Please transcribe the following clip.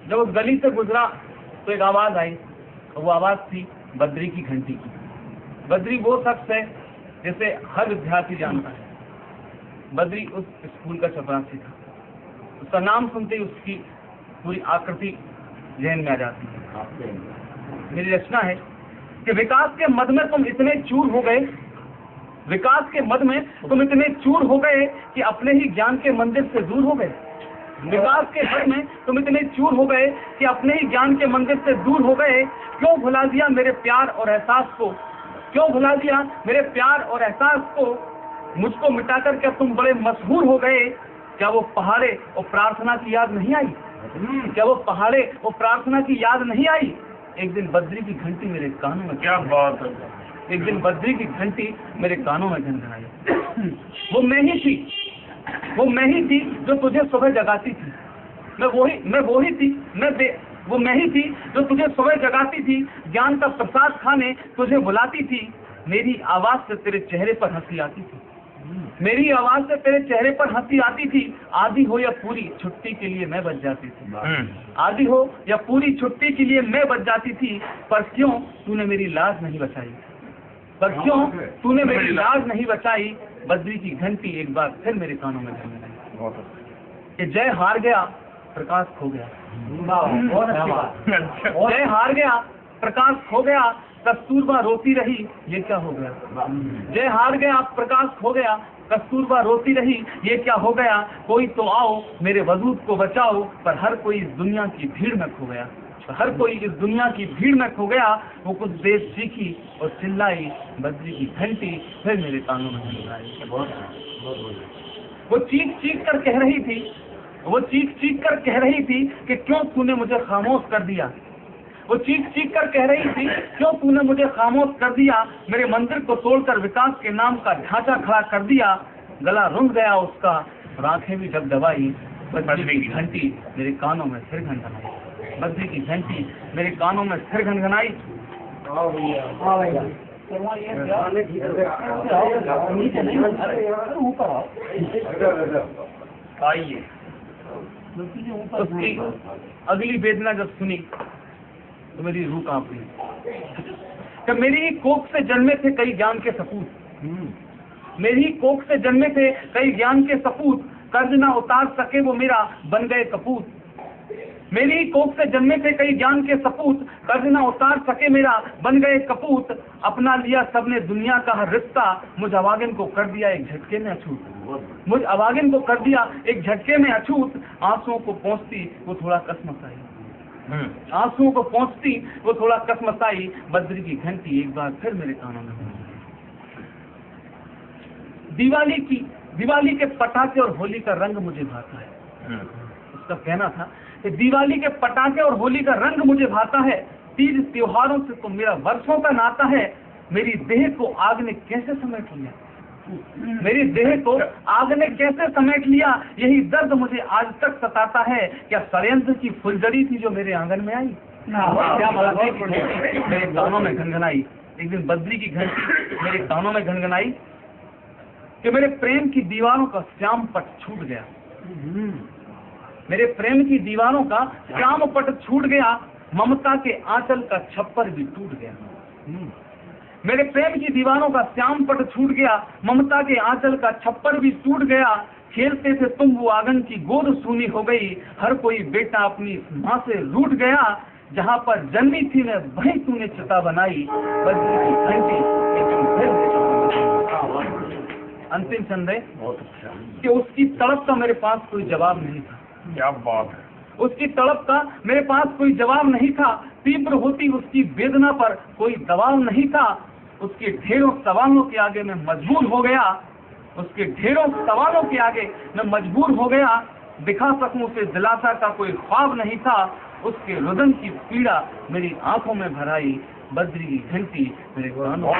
जब उस गली से गुजरा तो एक आवाज आई, वो आवाज थी बद्री की घंटी की। बद्री वो शख्स है जिसे हर विद्यार्थी जानता है। बद्री उस स्कूल का चपरासी था। उसका नाम सुनते ही उसकी पूरी आकृति जहन में आ जाती है। मेरी रचना है कि विकास के मद में तुम इतने चूर हो गए, विकास के मद में तुम इतने चूर हो गए कि अपने ही ज्ञान के मंदिर से दूर हो गए। विकास के मद में तुम इतने चूर हो गए कि अपने ही ज्ञान के मंदिर से दूर हो गए। क्यों भुला दिया मेरे प्यार और एहसास को, क्यों भुला दिया मेरे प्यार और एहसास को, मुझको मिटाकर क्या तुम बड़े मशहूर हो गए। क्या वो पहाड़े और प्रार्थना की याद नहीं आई, क्या वो पहाड़े और प्रार्थना की याद नहीं आई। एक दिन बद्री की घंटी मेरे कानों में, क्या बात है, एक दिन बद्री की घंटी मेरे कानों में घनघनाई। वो मैं ही थी, वो मैं ही थी जो तुझे सुबह जगाती थी। वो मैं ही थी जो तुझे सुबह जगाती थी। ज्ञान का प्रसाद खाने तुझे बुलाती थी। मेरी आवाज से तेरे चेहरे पर हंसी आती थी, मेरी आवाज से तेरे चेहरे पर हंसी आती थी। आधी हो या पूरी छुट्टी के लिए मैं बच जाती थी, आधी हो या पूरी छुट्टी के लिए मैं बच जाती थी। पर क्यों तूने मेरी लाज नहीं बचाई, पर क्यों तूने मेरी लाज नहीं बचाई। बद्री की घंटी एक बार फिर मेरे कानों में घनघनाई कि जय हार गया प्रकाश खो गया, जय हार गया प्रकाश खो गया। कस्तूरबा रोती रही ये क्या हो गया, जय हार गया प्रकाश खो गया। कस्तूरबा रोती रही ये क्या हो गया। कोई तो आओ मेरे वजूद को बचाओ, पर हर कोई इस दुनिया की भीड़ में खो गया, हर कोई इस दुनिया की भीड़ में खो गया। वो कुछ देर चीखी और चिल्लाई, बद्री की घंटी फिर मेरे कानों में घनघनाई। वो चीख चीख कर कह रही थी, वो चीख चीख कर कह रही थी कि क्यों तूने मुझे खामोश कर दिया। वो चीख चीख कर कह रही थी क्यों तूने मुझे खामोश कर दिया। मेरे मंदिर को तोड़कर विकास के नाम का ढांचा खड़ा कर दिया। गला रुंध गया उसका और आंखें भी डबडबाई। बद्री की घंटी मेरे कानों में फिर घनघनाई, बद्री की घंटी मेरे कानों में फिर घनघनाई। आइए, उसकी अगली वेदना जब सुनी तो मेरी रूह कांप गई। कि मेरी ही कोख से जन्मे थे कई ज्ञान के सपूत, मेरी ही कोख से जन्मे थे कई ज्ञान के सपूत। कर्ज ना उतार सके वो मेरा बन गए कपूत। मेरी ही कोख से जन्मे थे कई ज्ञान के सपूत। कर्ज ना उतार सके मेरा बन गए कपूत। अपना लिया सबने दुनिया का हर रिश्ता, मुझ अवागिन को कर दिया एक झटके में अछूत, मुझ अवागिन को कर दिया एक झटके में अछूत। आंसुओं को पहुंचती वो थोड़ा कसमसाई, आंसुओं को पहुंचती वो थोड़ा कसमसाई। बद्री की घंटी एक बार फिर मेरे कानों में। दिवाली के पटाखे और होली का रंग मुझे भाता है। उसका कहना था कि दिवाली के पटाखे और होली का रंग मुझे भाता है। तीज त्योहारों से तो मेरा वर्षों का नाता है। मेरी देह को आग ने कैसे समेट लिया, मेरी देह को आग ने कैसे समेट लिया। यही दर्द मुझे आज तक सताता है। क्या षड्यंत्र की फुलझड़ी थी जो मेरे आंगन में आई, क्या मेरे कानों में घनघनाई। एक दिन बद्री की घंटी मेरे कानों में घनघनाई कि मेरे प्रेम की दीवारों का श्याम पट छूट गया, मेरे प्रेम की दीवारों का श्याम पट छूट गया। ममता के आंचल का छप्पर भी टूट गया, मेरे प्रेम की दीवारों का श्याम पट छूट गया। ममता के आंचल का छप्पर भी टूट गया। खेलते थे तुम वो आंगन की गोद सूनी हो गई। हर कोई बेटा अपनी माँ से रूठ गया। जहाँ पर जन्मी थी मैं वहीं तूने चिता बनाई। बद्री की घंटी अंतिम छंद है कि उसकी तड़प का मेरे पास कोई जवाब नहीं था। क्या बात है, उसकी तड़प का मेरे पास कोई जवाब नहीं था। तीव्र होती उसकी वेदना पर कोई दबाव नहीं था। उसके ढेरों सवालों के आगे मैं मजबूर हो गया, उसके ढेरों सवालों के आगे मैं मजबूर हो गया। दिखा सकूं उसे दिलासा का कोई ख्वाब नहीं था। उसके रुदन की पीड़ा मेरी आंखों में भराई। बद्री की घंटी मेरे कानों में।